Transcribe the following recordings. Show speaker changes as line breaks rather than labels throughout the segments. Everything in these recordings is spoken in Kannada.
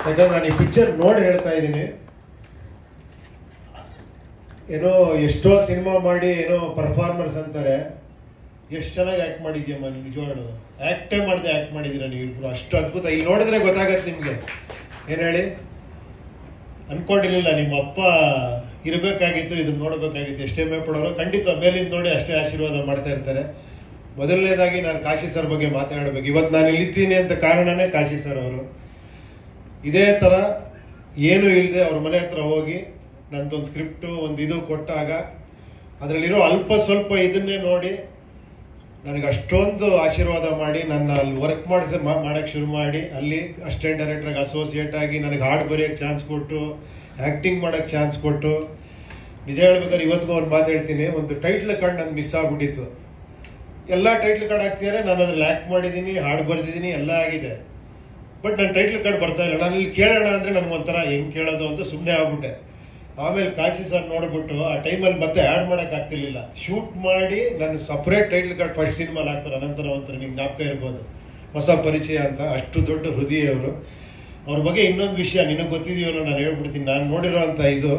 ಯಾಕಂದ್ರೆ ನಾನು ಈ ಪಿಕ್ಚರ್ ನೋಡಿ ಹೇಳ್ತಾ ಇದ್ದೀನಿ. ಏನೋ ಎಷ್ಟೋ ಸಿನಿಮಾ ಮಾಡಿ ಏನೋ ಪರ್ಫಾರ್ಮರ್ಸ್ ಅಂತಾರೆ, ಎಷ್ಟು ಚೆನ್ನಾಗಿ ಆ್ಯಕ್ಟ್ ಮಾಡಿದ್ಯಮ್ಮ ನೀವು, ನಿಜವಾಗ್ಲು ಆ್ಯಕ್ಟೇ ಮಾಡದೆ ಆ್ಯಕ್ಟ್ ಮಾಡಿದ್ದೀರಾ ನೀವಿಬ್ರು, ಅಷ್ಟು ಅದ್ಭುತ. ಈಗ ನೋಡಿದ್ರೆ ಗೊತ್ತಾಗತ್ತೆ ನಿಮಗೆ. ಏನು ಹೇಳಿ, ಅಂದ್ಕೊಂಡಿರಲಿಲ್ಲ ನಿಮ್ಮ ಅಪ್ಪ ಇರಬೇಕಾಗಿತ್ತು, ಇದನ್ನ ನೋಡಬೇಕಾಗಿತ್ತು. ಎಷ್ಟೇ ಪಡೋರು ಖಂಡಿತ ಮೇಲಿಂದ ನೋಡಿ ಅಷ್ಟೇ ಆಶೀರ್ವಾದ ಮಾಡ್ತಾ ಇರ್ತಾರೆ. ಮೊದಲನೇದಾಗಿ ನಾನು ಕಾಶಿ ಸರ್ ಬಗ್ಗೆ ಮಾತಾಡಬೇಕು. ಇವತ್ತು ನಾನು ಇಲ್ಲಿದ್ದೀನಿ ಅಂತ ಕಾರಣನೇ ಕಾಶಿ ಸರ್ ಅವರು. ಇದೇ ಥರ ಏನು ಇಲ್ಲದೆ ಅವ್ರ ಮನೆ ಹತ್ರ ಹೋಗಿ ನಂದೊಂದು ಸ್ಕ್ರಿಪ್ಟು ಒಂದು ಇದು ಕೊಟ್ಟಾಗ ಅದರಲ್ಲಿರೋ ಅಲ್ಪ ಸ್ವಲ್ಪ ಇದನ್ನೇ ನೋಡಿ ನನಗೆ ಅಷ್ಟೊಂದು ಆಶೀರ್ವಾದ ಮಾಡಿ ನನ್ನ ಅಲ್ಲಿ ವರ್ಕ್ ಮಾಡೋಕ್ಕೆ ಶುರು ಮಾಡಿ, ಅಲ್ಲಿ ಅಸಿಸ್ಟೆಂಟ್ ಡೈರೆಕ್ಟ್ರಾಗಿ ಅಸೋಸಿಯೇಟ್ ಆಗಿ ನನಗೆ ಹಾಡು ಬರೆಯೋಕ್ಕೆ ಚಾನ್ಸ್ ಕೊಟ್ಟು, ಆ್ಯಕ್ಟಿಂಗ್ ಮಾಡೋಕ್ಕೆ ಚಾನ್ಸ್ ಕೊಟ್ಟು. ನಿಜ ಹೇಳ್ಬೇಕಾದ್ರೆ ಇವತ್ತಿಗೂ ಒಂದು ಮಾತು ಹೇಳ್ತೀನಿ, ಒಂದು ಟೈಟ್ಲ್ ಕಾರ್ಡ್ ನನಗೆ ಮಿಸ್ ಆಗಿಬಿಟ್ಟಿತ್ತು. ಎಲ್ಲ ಟೈಟ್ಲ್ ಕಾರ್ಡ್ ಹಾಕ್ತಿದ್ದಾರೆ, ನಾನು ಅದ್ರಲ್ಲಿ ಆ್ಯಕ್ಟ್ ಮಾಡಿದ್ದೀನಿ, ಹಾಡು ಬರೆದಿದ್ದೀನಿ, ಎಲ್ಲ ಆಗಿದೆ. ಬಟ್ ನನ್ನ ಟೈಟ್ಲ್ ಕಾರ್ಡ್ ಬರ್ತಾ ಇಲ್ಲ. ನಾನು ಇಲ್ಲಿ ಕೇಳೋಣ ಅಂದರೆ ನನಗೊಂಥರ ಹೆಂಗೆ ಕೇಳೋದು ಅಂತ ಸುಮ್ಮನೆ ಆಗ್ಬಿಟ್ಟೆ. ಆಮೇಲೆ ಕಾಶಿ ಸರ್ ನೋಡ್ಬಿಟ್ಟು ಆ ಟೈಮಲ್ಲಿ ಮತ್ತೆ ಆ್ಯಡ್ ಮಾಡೋಕ್ಕಾಗ್ತಿರ್ಲಿಲ್ಲ. ಶೂಟ್ ಮಾಡಿ ನನ್ನ ಸಪ್ರೇಟ್ ಟೈಟ್ಲ್ ಕಾರ್ಡ್ ಫಸ್ಟ್ ಸಿನಿಮಾಲಿ ಹಾಕ್ತಾರೆ, ಅನಂತರ ಒಂಥರ ನಿಮ್ಗೆ ಜ್ಞಾಪಕ ಇರ್ಬೋದು, ಹೊಸ ಪರಿಚಯ ಅಂತ. ಅಷ್ಟು ದೊಡ್ಡ ಹೃದಯ ಅವರು. ಅವ್ರ ಬಗ್ಗೆ ಇನ್ನೊಂದು ವಿಷಯ ನಿನಗೆ ಗೊತ್ತಿದೆಯಲ್ಲ, ನಾನು ಹೇಳ್ಬಿಡ್ತೀನಿ. ನಾನು ನೋಡಿರೋ ಅಂಥ ಇದು,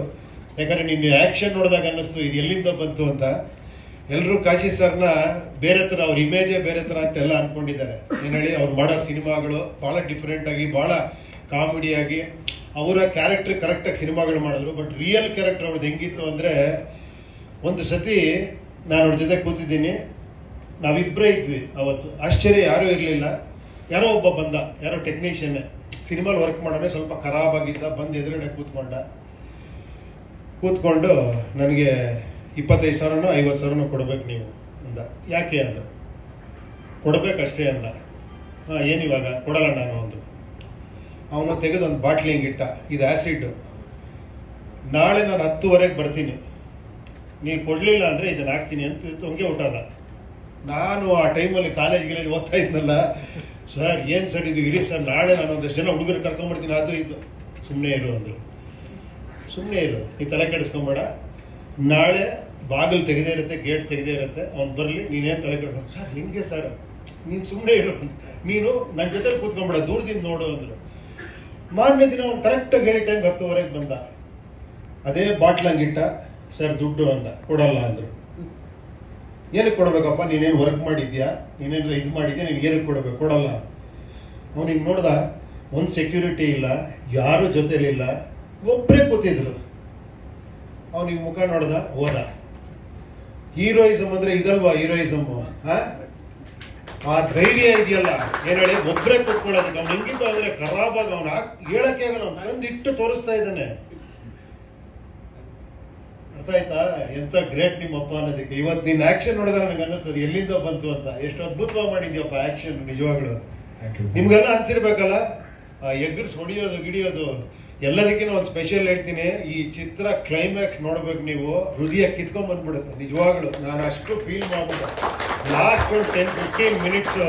ಯಾಕಂದರೆ ನಿನ್ನ ಆ್ಯಕ್ಷನ್ ನೋಡಿದಾಗ ಅನ್ನಿಸ್ತು ಇದು ಎಲ್ಲಿಂದ ಬಂತು ಅಂತ. ಎಲ್ಲರೂ ಕಾಶಿ ಸರ್ನ ಬೇರೆ ಥರ, ಅವ್ರ ಇಮೇಜೇ ಬೇರೆ ಥರ ಅಂತೆಲ್ಲ ಅಂದ್ಕೊಂಡಿದ್ದಾರೆ. ಏನು ಹೇಳಿ, ಅವ್ರು ಮಾಡೋ ಸಿನಿಮಾಗಳು ಭಾಳ ಡಿಫ್ರೆಂಟಾಗಿ, ಭಾಳ ಕಾಮಿಡಿಯಾಗಿ, ಅವರ ಕ್ಯಾರೆಕ್ಟರ್ ಕರೆಕ್ಟಾಗಿ ಸಿನಿಮಾಗಳು ಮಾಡಿದ್ರು. ಬಟ್ ರಿಯಲ್ ಕ್ಯಾರೆಕ್ಟರ್ ಅವ್ರದ್ದು ಹೆಂಗಿತ್ತು ಅಂದರೆ, ಒಂದು ಸತಿ ನಾನು ಅವ್ರ ಜೊತೆ ಕೂತಿದ್ದೀನಿ, ನಾವಿಬ್ಬರೇ ಇದ್ವಿ ಅವತ್ತು. ಆಶ್ಚರ್ಯ ಯಾರೂ ಇರಲಿಲ್ಲ. ಯಾರೋ ಒಬ್ಬ ಬಂದ, ಯಾರೋ ಟೆಕ್ನಿಷಿಯನ್ನೇ, ಸಿನಿಮಾಲಿ ವರ್ಕ್ ಮಾಡೋಣ, ಸ್ವಲ್ಪ ಖರಾಬಾಗಿದ್ದ. ಬಂದು ಎದುರುಗಡೆ ಕೂತ್ಕೊಂಡು ನನಗೆ 25,000ನೋ 50,000ನೋ ಕೊಡ್ಬೇಕು ನೀವು ಅಂದ. ಯಾಕೆ ಅಂದ. ಕೊಡಬೇಕಷ್ಟೇ ಅಂದ. ಹಾಂ, ಏನಿವಾಗ ಕೊಡಲ್ಲ ನಾನು ಅಂದರು. ಅವನು ತೆಗೆದು ಒಂದು ಬಾಟ್ಲಿ ಹಿಂಗಿಟ್ಟ, ಇದು ಆ್ಯಸಿಡ್, ನಾಳೆ ನಾನು 10:00 ಬರ್ತೀನಿ, ನೀವು ಕೊಡಲಿಲ್ಲ ಅಂದರೆ ಇದನ್ನು ಹಾಕ್ತೀನಿ ಅಂತ ಹಂಗೆ ಹೊಟ್ಟೋದ. ನಾನು ಆ ಟೈಮಲ್ಲಿ ಕಾಲೇಜ್ ಓದ್ತಾ ಇದ್ನಲ್ಲ, ಸರ್ ಏನು ಸರ್ ಇದು, ಇರಿ ಸರ್ ನಾಳೆ ನಾನು ಒಂದಷ್ಟು ಜನ ಹುಡುಗರು ಕರ್ಕೊಂಬರ್ತೀನಿ, ಅದು ಇದು. ಸುಮ್ಮನೆ ಇರು ಅಂದರು. ಸುಮ್ಮನೆ ಇರು, ಈ ತಲೆ ಕೆಡಿಸ್ಕೊಂಬೇಡ, ನಾಳೆ ಬಾಗಿಲು ತೆಗೆದೇ ಇರುತ್ತೆ, ಗೇಟ್ ತೆಗೆದೇ ಇರುತ್ತೆ, ಅವ್ನು ಬರಲಿ, ನೀನೇನು ತಲೆ ಕೆಡ್ಕೊಂಡು. ಸರ್ ಹೆಂಗೆ ಸರ್, ನೀನು ಸುಮ್ಮನೆ ಇರು, ನೀನು ನನ್ನ ಜೊತೆ ಕೂತ್ಕೊಂಬೇಡ, ದೂರದಿಂದ ನೋಡು ಅಂದರು. ಮಾರನೇ ದಿನ ಅವ್ನು ಕರೆಕ್ಟಾಗಿ ಹೇಳಿ ಟೈಮ್ಗೆ 10:00 ಬಂದ. ಅದೇ ಬಾಟ್ಲ್ ಹಂಗಿಟ್ಟ, ಸರ್ ದುಡ್ಡು ಅಂದ. ಕೊಡಲ್ಲ ಅಂದರು. ಏನಕ್ಕೆ ಕೊಡಬೇಕಪ್ಪ, ನೀನೇನು ವರ್ಕ್ ಮಾಡಿದ್ಯಾ, ನೀನೇನು ಇದು ಮಾಡಿದ್ಯಾ, ನೀನು ಏನಕ್ಕೆ ಕೊಡಬೇಕು, ಕೊಡಲ್ಲ. ಅವ್ನು ಹಿಂಗೆ ನೋಡ್ದ, ಒಂದು ಸೆಕ್ಯೂರಿಟಿ ಇಲ್ಲ, ಯಾರೂ ಜೊತೆಲಿಲ್ಲ, ಒಬ್ಬರೇ ಕೂತಿದ್ರು. ಅವನಿಗೆ ಮುಖ ನೋಡ್ದ, ಹೋದ. ಹೀರೋಯಿಸಮ್ ಅಂದರೆ ಇದಲ್ವಾ ಹೀರೋಯಿಸಮ್ಮು? ಆ ಧೈರ್ಯ ಇದೆಯಲ್ಲ, ಏನು ಹೇಳಿ, ಒಬ್ಬರೇ ಕೂತ್ಕೊಳ್ಳೋದಕ್ಕೆ. ಅವ್ನು ಹೆಂಗಿದ್ದು ಅಂದರೆ ಖರಾಬಾಗಿ ಅವನು ಹೇಳಕ್ಕೆ ಆಗಲ್ಲ, ಅವ್ನು ಇಟ್ಟು ತೋರಿಸ್ತಾ ಇದ್ದಾನೆ. ಅರ್ಥ ಆಯ್ತಾ? ಎಂಥ ಗ್ರೇಟ್ ನಿಮ್ಮಪ್ಪ ಅನ್ನೋದಕ್ಕೆ. ಇವತ್ತು ನಿನ್ನ ಆ್ಯಕ್ಷನ್ ನೋಡಿದ್ರೆ ನನಗೆ ಅನ್ನಿಸ್ತದೆ ಎಲ್ಲಿಂದ ಬಂತು ಅಂತ. ಎಷ್ಟು ಅದ್ಭುತವಾಗಿ ಮಾಡಿದ್ಯಪ್ಪ ಆ್ಯಕ್ಷನ್, ನಿಜವಾಗ್ಲು. ನಿಮ್ಗೆಲ್ಲ ಅನ್ಸಿರ್ಬೇಕಲ್ಲ, ಎಗ್ಗರ್ಸ್ ಹೊಡಿಯೋದು ಗಿಡಿಯೋದು. ಎಲ್ಲದಕ್ಕಿಂತ ಒಂದು ಸ್ಪೆಷಲ್ ಹೇಳ್ತೀನಿ, ಈ ಚಿತ್ರ ಕ್ಲೈಮ್ಯಾಕ್ಸ್ ನೋಡ್ಬೇಕು ನೀವು, ಹೃದಯ ಕಿತ್ಕೊಂಡ್ಬಂದ್ಬಿಡುತ್ತೆ ನಿಜವಾಗ್ಲು. ನಾನು ಅಷ್ಟು ಫೀಲ್ ಮಾಡ್ಬಿಟ್ಟೆ. ಲಾಸ್ಟ್ ಒಂದು 10-15 ಮಿನಿಟ್ಸು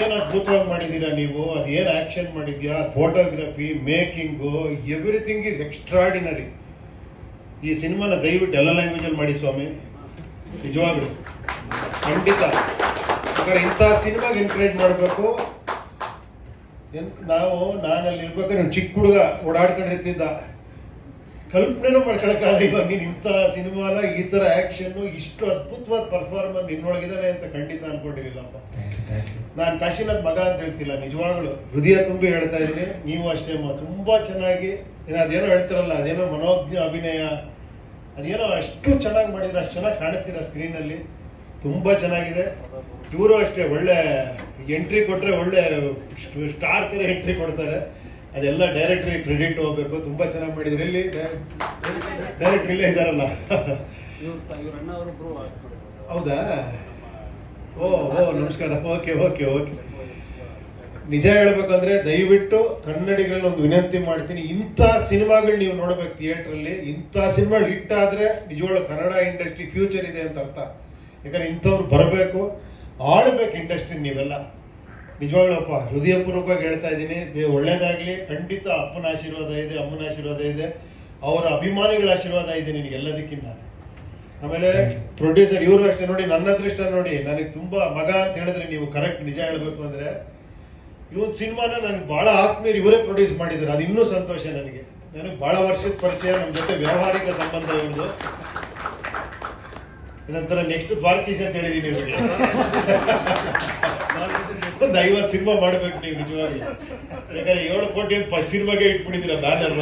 ಏನು ಅದ್ಭುತವಾಗಿ ಮಾಡಿದ್ದೀರಾ ನೀವು. ಅದೇನು ಆ್ಯಕ್ಷನ್ ಮಾಡಿದ್ಯಾ, photography, making, everything is extraordinary. ಈ ಸಿನಿಮಾನ ದಯವಿಟ್ಟು ಎಲ್ಲ ಲ್ಯಾಂಗ್ವೇಜಲ್ಲಿ ಮಾಡಿ ಸ್ವಾಮಿ, ನಿಜವಾಗ್ಲು ಖಂಡಿತ. ಯಾಕಂದ್ರೆ ಇಂಥ ಸಿನಿಮಾಗೆ ಎನ್ಕರೇಜ್ ಮಾಡಬೇಕು. ನಾನಲ್ಲಿ ಇರ್ಬೇಕಾದ್ರೆ ನಾನು ಚಿಕ್ಕ ಹುಡುಗ ಓಡಾಡ್ಕೊಂಡಿರ್ತಿದ್ದ, ಕಲ್ಪನೆನೂ ಮಾಡ್ಕೊಳಕ್ಕಾಗಲ್ಲ. ಇವಾಗ ನೀನು ಇಂಥ ಸಿನಿಮಾನ, ಈ ಥರ ಆ್ಯಕ್ಷನ್ನು, ಇಷ್ಟು ಅದ್ಭುತವಾದ ಪರ್ಫಾರ್ಮೆನ್ಸ್ ನಿನ್ನೊಳಗಿದ್ದಾನೆ ಅಂತ ಖಂಡಿತ ಅನ್ಕೊಂಡಿರಲಿಲ್ಲಪ್ಪ. ನಾನು ಕಾಶಿನಾಥ್ ಮಗ ಅಂತ ಹೇಳ್ತಿಲ್ಲ, ನಿಜವಾಗ್ಲು ಹೃದಯ ತುಂಬಿ ಹೇಳ್ತಾ ಇದ್ದೀನಿ. ನೀವು ಅಷ್ಟೇ ತುಂಬ ಚೆನ್ನಾಗಿ, ಅದೇನೋ ಹೇಳ್ತಾರಲ್ಲ, ಅದೇನೋ ಮನೋಜ್ಞ ಅಭಿನಯ, ಅದೇನೋ ಅಷ್ಟು ಚೆನ್ನಾಗಿ ಮಾಡಿದ್ರೆ, ಅಷ್ಟು ಚೆನ್ನಾಗಿ ಕಾಣಿಸ್ತೀರ ಸ್ಕ್ರೀನಲ್ಲಿ. ತುಂಬ ಚೆನ್ನಾಗಿದೆ. ಇವರು ಅಷ್ಟೇ ಒಳ್ಳೆ ಎಂಟ್ರಿ ಕೊಟ್ಟರೆ ಒಳ್ಳೆ ಸ್ಟಾರ್ ಥರ ಎಂಟ್ರಿ ಕೊಡ್ತಾರೆ. ಅದೆಲ್ಲ ಡೈರೆಕ್ಟ್ರಿಗೆ ಕ್ರೆಡಿಟ್ ಹೋಗ್ಬೇಕು. ತುಂಬ ಚೆನ್ನಾಗಿ ಮಾಡಿದ್ರು. ಎಲ್ಲಿ ಡೈರೆಕ್ಟ್ರ್ ಇಲ್ಲೇ ಇದ್ದಾರಲ್ಲ, ಹೌದಾ? ಓ ನಮಸ್ಕಾರ. ಓಕೆ. ನಿಜ ಹೇಳ್ಬೇಕಂದ್ರೆ ದಯವಿಟ್ಟು ಕನ್ನಡಿಗರಲ್ಲಿ ಒಂದು ವಿನಂತಿ ಮಾಡ್ತೀನಿ, ಇಂಥ ಸಿನಿಮಾಗಳು ನೀವು ನೋಡ್ಬೇಕು ಥಿಯೇಟ್ರಲ್ಲಿ. ಇಂಥ ಸಿನಿಮಾಗಳು ಹಿಟ್ ಆದರೆ ನಿಜವಾಗ್ಲೂ ಕನ್ನಡ ಇಂಡಸ್ಟ್ರಿ ಫ್ಯೂಚರ್ ಇದೆ ಅಂತ ಅರ್ಥ. ಯಾಕಂದ್ರೆ ಇಂಥವ್ರು ಬರಬೇಕು, ಆಡಬೇಕು ಇಂಡಸ್ಟ್ರಿ. ನೀವೆಲ್ಲ ನಿಜವಾಗ್ಲಪ್ಪ ಹೃದಯಪೂರ್ವಕವಾಗಿ ಹೇಳ್ತಾ ಇದ್ದೀನಿ. ಒಳ್ಳೇದಾಗಲಿ. ಖಂಡಿತ ಅಪ್ಪನ ಆಶೀರ್ವಾದ ಇದೆ, ಅಮ್ಮನ ಆಶೀರ್ವಾದ ಇದೆ, ಅವರ ಅಭಿಮಾನಿಗಳ ಆಶೀರ್ವಾದ ಇದೆ ನಿನಗೆಲ್ಲದಕ್ಕಿಂತ. ಆಮೇಲೆ ಪ್ರೊಡ್ಯೂಸರ್ ಇವರು ಅಷ್ಟೇ ನೋಡಿ, ನನ್ನ ಅದೃಷ್ಟ ನೋಡಿ. ನನಗೆ ತುಂಬ ಮಗ ಅಂತ ಹೇಳಿದ್ರೆ ನೀವು ಕರೆಕ್ಟ್ ನಿಜ ಹೇಳಬೇಕು ಅಂದರೆ ಇವನ್ ಸಿನಿಮಾನ ನನಗೆ ಬಹಳ ಆತ್ಮೀಯರು ಇವರೇ ಪ್ರೊಡ್ಯೂಸ್ ಮಾಡಿದ್ದಾರೆ, ಅದು ಇನ್ನೂ ಸಂತೋಷ ನನಗೆ. ನನಗೆ ಬಹಳ ವರ್ಷದ ಪರಿಚಯ, ನಮ್ಮ ಜೊತೆ ವ್ಯಾವಹಾರಿಕ ಸಂಬಂಧ ಇವ್ರದ್ದು. ನಂತರ ನೆಕ್ಸ್ಟ್ ದ್ವಾರಕೀಶ್ ಅಂತ ಹೇಳಿದೀನಿ ನಿಮಗೆ. ಒಂದು 50 ಸಿನಿಮಾ ಮಾಡ್ಬೇಕು ನೀವು ನಿಜವಾಗಿ. ಯಾಕಂದ್ರೆ 7 ಕೋಟಿ ಫಸ್ಟ್ ಸಿನಿಮಾಗೆ ಇಟ್ಬಿಟ್ಟಿದ್ದೀರ ಬ್ಯಾನರ್.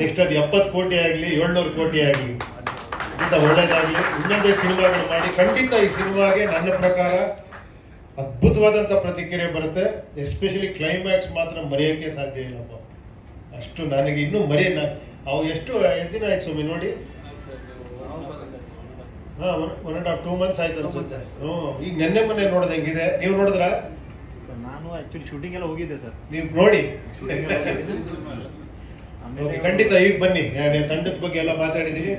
ನೆಕ್ಸ್ಟ್ ಅದು 70 ಕೋಟಿ ಆಗಲಿ 700 ಕೋಟಿ ಆಗಲಿ ಇಂತ ಒಳ್ಳೇದಾಗ್ಲಿ, ಇನ್ನೊಂದೇ ಸಿನಿಮಾಗಳು ಮಾಡಿ. ಖಂಡಿತ ಈ ಸಿನಿಮಾಗೆ ನನ್ನ ಪ್ರಕಾರ ಅದ್ಭುತವಾದಂಥ ಪ್ರತಿಕ್ರಿಯೆ ಬರುತ್ತೆ. ಎಸ್ಪೆಷಲಿ ಕ್ಲೈಮ್ಯಾಕ್ಸ್ ಮಾತ್ರ ಮರೆಯೋಕ್ಕೆ ಸಾಧ್ಯ ಇಲ್ಲಪ್ಪ. ಅಷ್ಟು ನನಗೆ ಇನ್ನೂ ಅವು ಎಷ್ಟು ದಿನ ಆಯ್ತು ಸ್ವಾಮಿ ನೋಡಿ? 1.5-2 months ಆಯ್ತು ಅನ್ಸುತ್ತೆ. ಈಗ ಮೊನ್ನೆ ನೋಡೋದು ಹೆಂಗಿದೆ, ನೀವು ನೋಡಿದ್ರ?
ನಾನು ಆಕ್ಚುಲಿ ಶೂಟಿಂಗ್ ಎಲ್ಲ ಹೋಗಿದ್ದೆ ಸರ್.
ನೀವು ನೋಡಿ ಖಂಡಿತ ಈಗ ಬನ್ನಿ, ತಂಡದ ಬಗ್ಗೆ ಎಲ್ಲ ಮಾತಾಡಿದೀನಿ.